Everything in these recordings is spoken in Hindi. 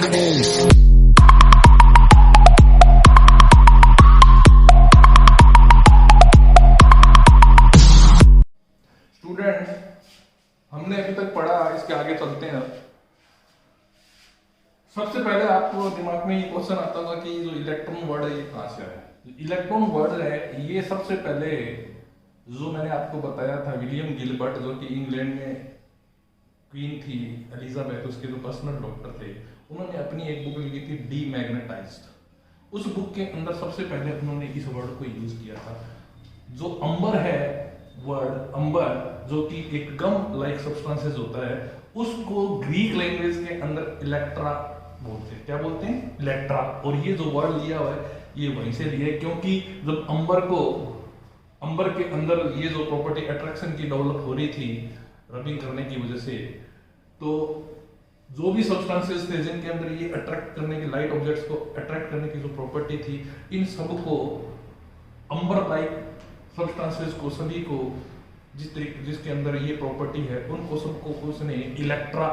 स्टूडेंट्स, हमने अभी तक पढ़ा, इसके आगे चलते हैं। सबसे पहले आपको दिमाग में ये क्वेश्चन आता होगा कि जो इलेक्ट्रॉन वर्ड है ये कहाँ से आया। इलेक्ट्रॉन वर्ड है ये सबसे पहले जो मैंने आपको बताया था, विलियम गिलबर्ट, जो कि इंग्लैंड में क्वीन थी एलिजाबेथ, उसके जो पर्सनल डॉक्टर थे, उन्होंने अपनी एक बुक लिखी थी डीमैग्नेटाइज्ड। उस बुक के अंदर सबसे पहले उन्होंने इस वर्ड को यूज किया था। जो अंबर है, वर्ड अंबर, जो कि एक गम लाइक सब्सटेंसेस होता है, उसको ग्रीक लैंग्वेज के अंदर इलेक्ट्रा बोलते हैं। क्या बोलते हैं? इलेक्ट्रा। और ये जो वर्ड लिया हुआ है ये वहीं से लिया है, क्योंकि जब अंबर के अंदर ये जो प्रॉपर्टी अट्रैक्शन की डेवलप हो रही थी रबिंग करने की वजह से, तो जो भी सब्सटेंसेस थे जिनके अंदर ये अट्रैक्ट करने की, लाइट ऑब्जेक्ट्स को अट्रैक्ट करने की जो प्रॉपर्टी थी, इन सब को अंबर लाइक सब्सटेंसेस को, सभी को जिसके अंदर ये प्रॉपर्टी है, उनको सबको उसने इलेक्ट्रा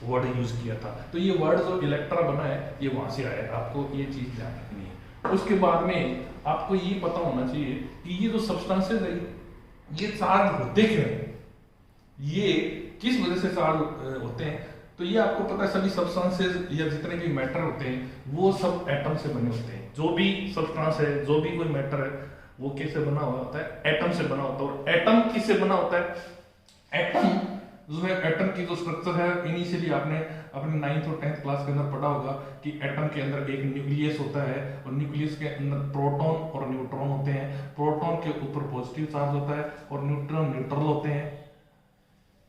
वर्ड यूज किया था। तो ये वर्ड जो इलेक्ट्रा बना है ये वहां से आया है, आपको ये चीज ध्यान रखनी है। उसके बाद में आपको ये पता होना चाहिए कि ये जो सब्सटेंसेस है ये चार्ज होते क्यों हैं, ये किस वजह से चार्ज होते हैं। तो ये आपको पता है, सभी सब्सटेंसेस या जितने भी मैटर होते हैं वो सब एटम से बने होते हैं। जो भी सब्सटेंस है, जो भी कोई मैटर है, वो कैसे बना हुआ होता है? एटम से बना होता है। और एटम किससे बना होता है? एटम जो है, एटम की जो स्ट्रक्चर है, इनिशियली आपने अपने 9th और 10th क्लास के अंदर पढ़ा होगा कि एटम के अंदर एक न्यूक्लियस होता है और न्यूक्लियस के अंदर प्रोटॉन और न्यूट्रॉन होते हैं। प्रोटॉन के ऊपर पॉजिटिव चार्ज होता है और न्यूट्रॉन न्यूट्रल होते हैं।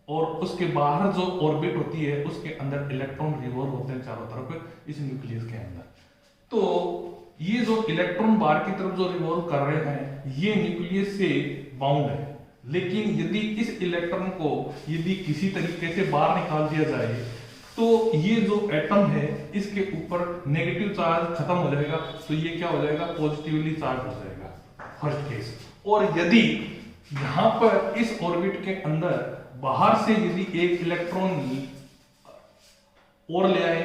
और उसके बाहर जो ऑर्बिट होती है उसके अंदर इलेक्ट्रॉन रिवॉल्व होते हैं चारों तरफ इस न्यूक्लियस के अंदर। तो ये जो इलेक्ट्रॉन बाहर की तरफ जो रिवॉल्व कर रहे हैं ये न्यूक्लियस से बाउंड है। लेकिन यदि इस इलेक्ट्रॉन को यदि किसी तरीके से बाहर निकाल दिया जाए तो ये जो एटम है इसके ऊपर नेगेटिव चार्ज खत्म हो जाएगा, तो ये क्या हो जाएगा? पॉजिटिवली चार्ज हो जाएगा, फर्स्ट केस। और यदि यहां पर इस ऑर्बिट के अंदर बाहर से यदि एक इलेक्ट्रॉन और ले आए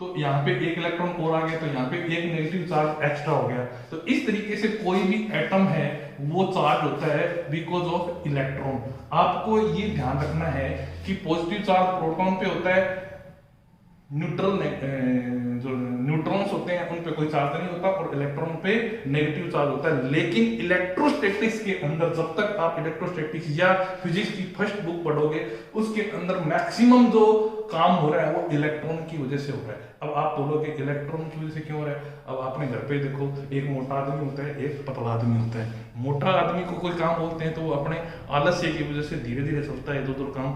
तो यहाँ पे एक इलेक्ट्रॉन और आ गया, तो यहाँ पे एक नेगेटिव चार्ज एक्स्ट्रा हो गया। तो इस तरीके से कोई भी एटम है वो चार्ज होता है बिकॉज ऑफ इलेक्ट्रॉन। आपको ये ध्यान रखना है कि पॉजिटिव चार्ज प्रोटॉन पे होता है, न्यूट्रल जो न्यूट्रॉन्स होते हैं उन पे कोई चार्ज नहीं होता, और इलेक्ट्रॉन पे नेगेटिव चार्ज होता है। लेकिन इलेक्ट्रोस्टैटिक्स के अंदर जब तक आप इलेक्ट्रोस्टैटिक्स या फिजिक्स की फर्स्ट बुक पढ़ोगे उसके अंदर मैक्सिमम जो काम हो रहा है वो इलेक्ट्रॉन की वजह से हो रहा है। अब आप बोलोगे इलेक्ट्रॉन की वजह से क्यों हो रहा है? अब आपने घर पे देखो, एक मोटा आदमी होता है, एक पतला आदमी होता है। मोटा आदमी को कोई काम बोलते हैं तो वो अपने आलस्य की वजह से धीरे धीरे चलता है, इधर उधर काम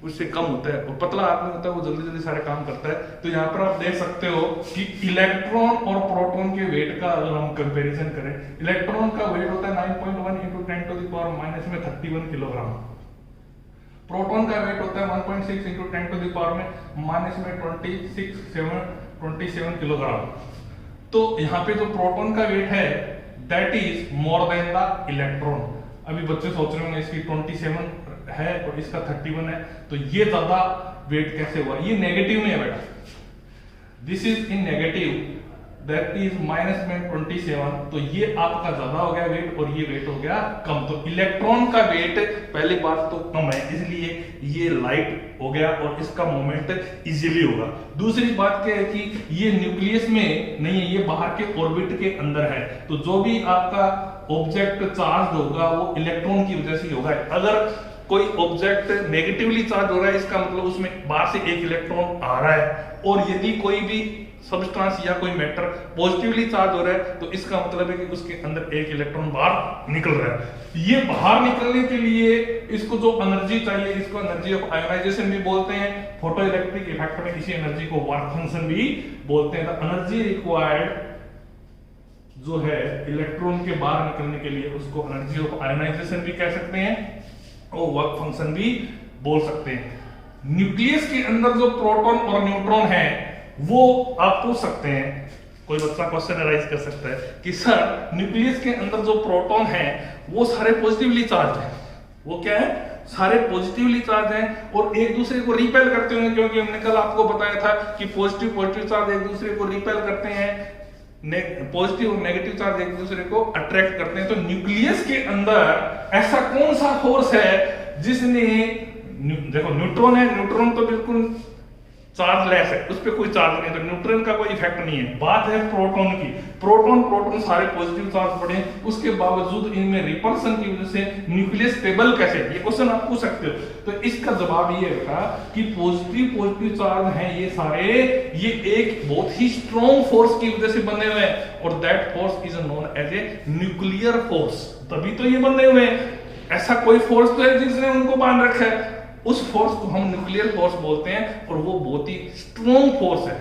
उससे कम होता है, और पतला आदमी होता है वो जल्दी जल्दी सारे काम करता है। तो यहाँ पर आप देख सकते हो कि इलेक्ट्रॉन और प्रोटॉन के वेट का अगर हम कंपैरिजन करें, इलेक्ट्रॉन का वेट होता है 9.1 × 10⁻³ किलोग्राम, प्रोटॉन का वेट होता है 1.6 × 10⁻26 किलोग्राम। तो यहाँ पे जो प्रोटॉन का वेट है that is more than the electron. अभी बच्चे सोच रहे होंगे इसकी 27 है और इसका 31 है, तो ये ज्यादा वेट कैसे हुआ? ये नेगेटिव में है बेटा, this is in negative, that is -27, तो ये आपका ज्यादा हो गया वेट और ये वेट हो गया कम। तो इलेक्ट्रॉन का वेट पहली बात तो कम है, इसलिए ये लाइट हो गया और इसका मोमेंट इजीली होगा। दूसरी बात क्या है कि ये न्यूक्लियस में नहीं है, ये बाहर के ऑर्बिट के अंदर है, तो जो भी आपका ऑब्जेक्ट चार्ज होगा वो इलेक्ट्रॉन की वजह से होगा। अगर कोई ऑब्जेक्ट नेगेटिवली चार्ज हो रहा है इसका मतलब उसमें बाहर से एक इलेक्ट्रॉन आ रहा है, और यदि कोई भी सब्सटेंस या कोई मैटर पॉजिटिवली चार्ज हो रहा है तो इसका मतलब है कि उसके अंदर एक इलेक्ट्रॉन बाहर निकल रहा है। ये बाहर निकलने के लिए इसको जो एनर्जी चाहिए, इसको एनर्जी ऑफ आयोनाइजेशन भी बोलते हैं। फोटो इलेक्ट्रिक इफेक्ट में इसी एनर्जी को वर्क फंक्शन भी बोलते हैं। एनर्जी रिक्वायर्ड जो है इलेक्ट्रॉन के बाहर निकलने के लिए उसको एनर्जी ऑफ आयोनाइजेशन भी कह सकते हैं और वर्क फंक्शन भी बोल सकते हैं। न्यूक्लियस के अंदर जो प्रोटॉन और न्यूट्रॉन है वो आप पूछ सकते हैं, कोई बच्चा क्वेश्चन राइज कर सकता है कि सर न्यूक्लियस के अंदर जो प्रोटॉन है वो सारे पॉजिटिवली चार्ज है, वो क्या है? सारे पॉजिटिवली चार्ज हैं और एक दूसरे को रिपेल करते होंगे, क्योंकि हमने कल आपको बताया था कि पॉजिटिव चार्ज एक दूसरे को रिपेल करते हैं, पॉजिटिव और नेगेटिव चार्ज एक दूसरे को अट्रैक्ट करते हैं। तो न्यूक्लियस के अंदर ऐसा कौन सा फोर्स है जिसने, देखो न्यूट्रॉन है, न्यूट्रॉन तो बिल्कुल चार्ज लेस है, उस पर कोई चार्ज नहीं, तो न्यूट्रॉन का कोई इफेक्ट नहीं है। बात है प्रोटॉन की, प्रोटॉन सारे पॉजिटिव चार्ज पड़े, उसके बावजूद इनमें रिपल्सन की वजह से न्यूक्लियस स्टेबल कैसे, ये क्वेश्चन आप पूछ सकते हो। तो इसका जवाब ये होगा कि पॉजिटिव चार्ज हैं ये सारे, ये एक बहुत ही स्ट्रॉन्ग फोर्स की वजह से बने हुए हैं, और that force is known as a nuclear force. तभी तो ये बने हुए हैं, ऐसा कोई फोर्स तो है जिसने उनको बांध रखा है, उस फोर्स को हम न्यूक्लियर फोर्स बोलते हैं, और वो बहुत ही स्ट्रॉन्ग फोर्स है।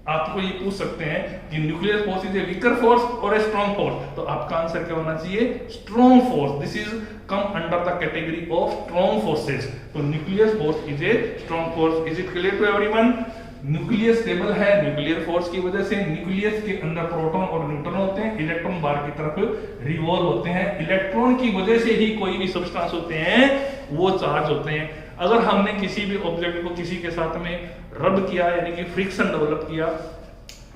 आपको ये पूछ सकते हैं कि nuclear force is A weaker force और ए स्ट्रॉन्ग फोर्स, तो आपका आंसर क्या होना चाहिए, strong force. This is come under the category of strong forces. तो nuclear force is a strong force. Is it clear to everyone? Nucleus stable है न्यूक्लियर फोर्स की वजह से। न्यूक्लियस के अंदर प्रोटॉन और न्यूट्रॉन होते हैं, इलेक्ट्रॉन बार की तरफ रिवॉल्व होते हैं। इलेक्ट्रॉन की वजह से ही कोई भी सब्सटेंस होते हैं वो चार्ज होते हैं। अगर हमने किसी भी ऑब्जेक्ट को किसी के साथ में रब किया, यानी कि फ्रिक्शन डेवलप किया,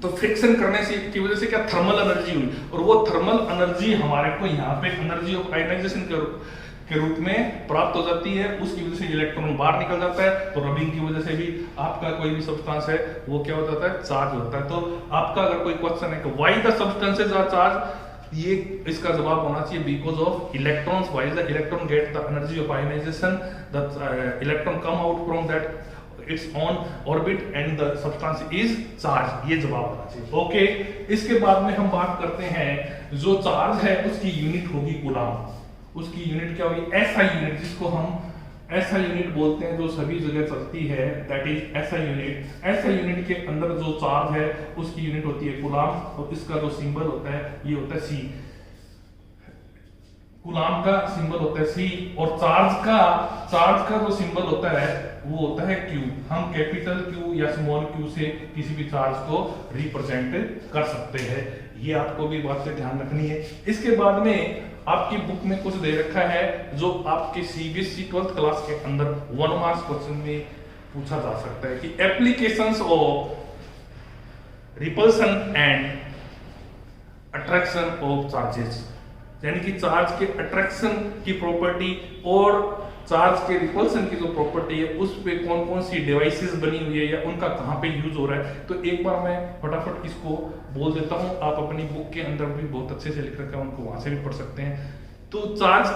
तो फ्रिक्शन करने से की वजह से क्या थर्मल एनर्जी हुई, और वो थर्मल एनर्जी हमारे को यहाँ पे एनर्जी ऑफ आयनाइजेशन के रूप में प्राप्त हो जाती है। उसकी वजह से इलेक्ट्रॉन बाहर निकल जाता है। तो रबिंग की वजह से भी आपका कोई भी सब्सटेंस है वो क्या हो जाता है, चार्ज होता है। तो आपका अगर कोई क्वेश्चन है कि why the substances are charge, ये इसका जवाब होना चाहिए because of electrons. Why the electron get the energy of ionization, the electron come out from that its on orbit and the substance is charge. ये जवाब होना चाहिए। ओके, इसके बाद में हम बात करते हैं जो चार्ज है उसकी यूनिट होगी कूलम। उसकी यूनिट क्या होगी, एसआई यूनिट, जिसको हम ऐसा यूनिट बोलते हैं जो सभी जगह चलती है, दैट इज ऐसा यूनिट। ऐसा यूनिट के अंदर जो चार्ज है उसकी यूनिट होती है कूलम, और इसका जो सिंबल होता है ये होता है सी। कूलम का सिंबल होता है सी, और चार्ज का जो सिंबल होता है वो होता है क्यू। हम कैपिटल क्यू या स्मॉल क्यू से किसी भी चार्ज को रिप्रेजेंट कर सकते हैं। ये आपको भी बात से ध्यान रखनी है। इसके बाद में आपकी बुक में कुछ दे रखा है जो आपके सीबीएसई 12th क्लास के अंदर 1 मार्क्स क्वेश्चन में पूछा जा सकता है कि applications of repulsion and attraction of charges, यानी कि चार्ज के अट्रैक्शन की प्रॉपर्टी और चार्ज के रिपल्सन की जो प्रॉपर्टी है उस पे कौन कौन सी डिवाइसेस बनी हुई है या उनका कहाँ पे यूज हो रहा है। तो एक बार मैं फटाफट इसको बोल देता हूँ, आप अपनी बुक के अंदर भी बहुत अच्छे से लिख रखा है, उनको वहां से भी पढ़ सकते हैं। तो चार्ज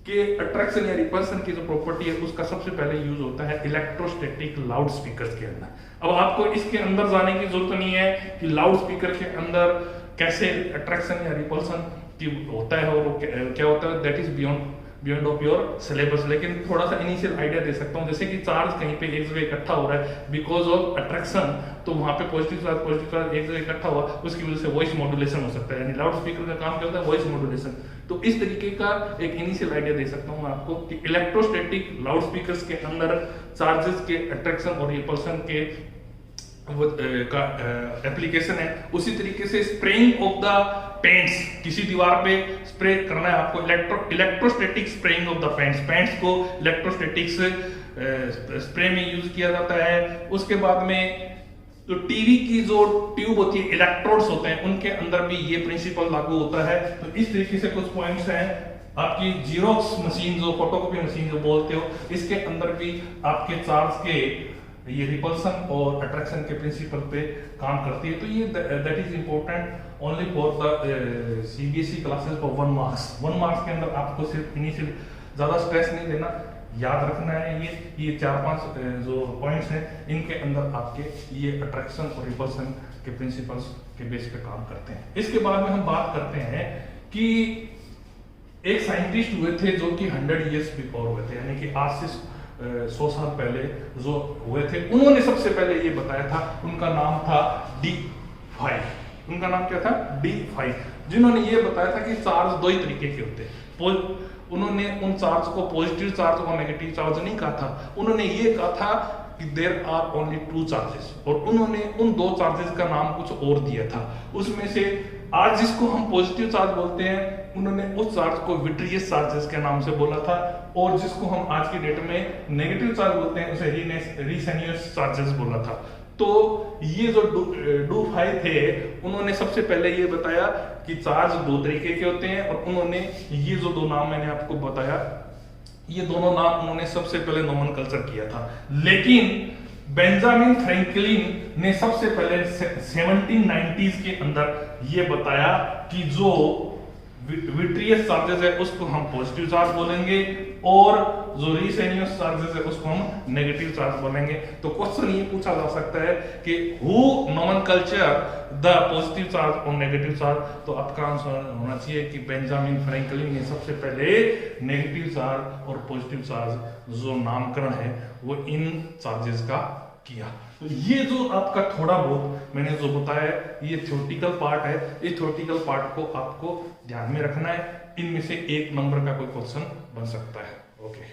के अट्रैक्शन या रिपल्सन की जो प्रॉपर्टी है उसका सबसे पहले यूज होता है इलेक्ट्रोस्टैटिक लाउड स्पीकर के अंदर। अब आपको इसके अंदर जाने की जरूरत नहीं है कि लाउड स्पीकर के अंदर कैसे अट्रैक्शन या रिपल्सन की होता है और क्या होता है, that is beyond of your syllabus. लेकिन थोड़ा सा इनिशियल आइडिया दे सकता हूँ, जैसे कि चार्ज कहीं पे एक जगह इकट्ठा हो रहा है बिकॉज ऑफ अट्रैक्शन, तो वहां पे पॉजिटिव चार्ज एक जगह इकट्ठा हुआ, उसकी वजह से वॉइस मॉड्यूलेशन हो सकता है, यानी लाउड स्पीकर का काम क्या होता है, वॉइस मॉड्यूलेशन। तो इस तरीके का एक इनिशियल आइडिया दे सकता हूँ मैं आपको कि इलेक्ट्रोस्टैटिक लाउड स्पीकर के अंदर चार्जेस के अट्रैक्शन और रिपल्सन के का एप्लीकेशन है। उसी तरीके से स्प्रेइंग ऑफ द पेंट्स, किसी दीवार पे स्प्रे करना है आपको, electrostatic spraying of the paints को इलेक्ट्रोस्टैटिक स्प्रे में यूज किया जाता है। उसके बाद में तो टीवी की जो ट्यूब होती है, इलेक्ट्रोड्स होते हैं, उनके अंदर भी ये प्रिंसिपल लागू होता है। तो इस तरीके से कुछ पॉइंट्स हैं। आपकी जीरोक्स मशीन जो फोटोकॉपी मशीन जो बोलते हो, इसके अंदर भी आपके चार्ज के ये रिपल्सन और अट्रैक्शन के प्रिंसिपल पे काम करती है। तो ये that is important only for the CBSE classes for 1 marks. 1 marks के अंदर आपको सिर्फ इनिशियल ज्यादा स्ट्रेस नहीं देना, याद रखना है ये 4-5 जो पॉइंट्स हैं, इनके अंदर आपके ये अट्रैक्शन और रिपल्सन के प्रिंसिपल्स के बेस पे काम करते हैं। इसके बाद में हम बात करते हैं कि एक साइंटिस्ट हुए थे जो कि 100 ईयर्स बिफोर हुए थे, यानी कि आज से 100 साल पहले जो हुए थे। उन्होंने सबसे पहले ये बताया था, उनका नाम था D5। उनका नाम क्या था, D5, जिन्होंने ये बताया था कि चार्ज 2 ही तरीके के होते हैं। उन्होंने उन चार्ज को पॉजिटिव चार्ज और नेगेटिव चार्ज नहीं कहा था, उन्होंने ये कहा था कि देयर आर ओनली 2 चार्जेस, और उन्होंने उन 2 चार्जेस का नाम कुछ और दिया था। उसमें से आज जिसको हम पॉजिटिव चार्ज बोलते हैं, उन्होंने उस चार्ज को विट्रियस चार्जेस के नाम से बोला था, और जिसको हम आज की डेट में नेगेटिव चार्ज बोलते हैं उसे रीसेनियस चार्जेस बोला था। तो ये जो डू फाई थे, उन्होंने सबसे पहले ये बताया कि चार्ज 2 तरीके के होते हैं, और उन्होंने ये जो 2 नाम मैंने आपको बताया, ये दोनों नाम उन्होंने सबसे पहले नोमेनकल्चर किया था। लेकिन बेंजामिन फ्रैंकलिन ने सबसे पहले 1790s के अंदर ये बताया कि जो विट्रियस चार्जेस है उसको हम पॉजिटिव चार्ज बोलेंगे, और जो रीसेनियस चार्जेस है उसको हम नेगेटिव चार्ज बोलेंगे। तो क्वेश्चन ये पूछा जा सकता है कि who nomenclature the positive charge और नेगेटिव चार्ज, तो आपका आंसर होना चाहिए कि बेंजामिन फ्रैंकलिन ने सबसे पहले नेगेटिव चार्ज और पॉजिटिव चार्ज जो नामकरण है वो इन चार्जेस का किया। तो ये जो आपका थोड़ा बहुत मैंने जो बताया है, ये थ्योरेटिकल पार्ट है। इस थ्योरेटिकल पार्ट को आपको ध्यान में रखना है, इनमें से 1 नंबर का कोई क्वेश्चन बन सकता है। ओके।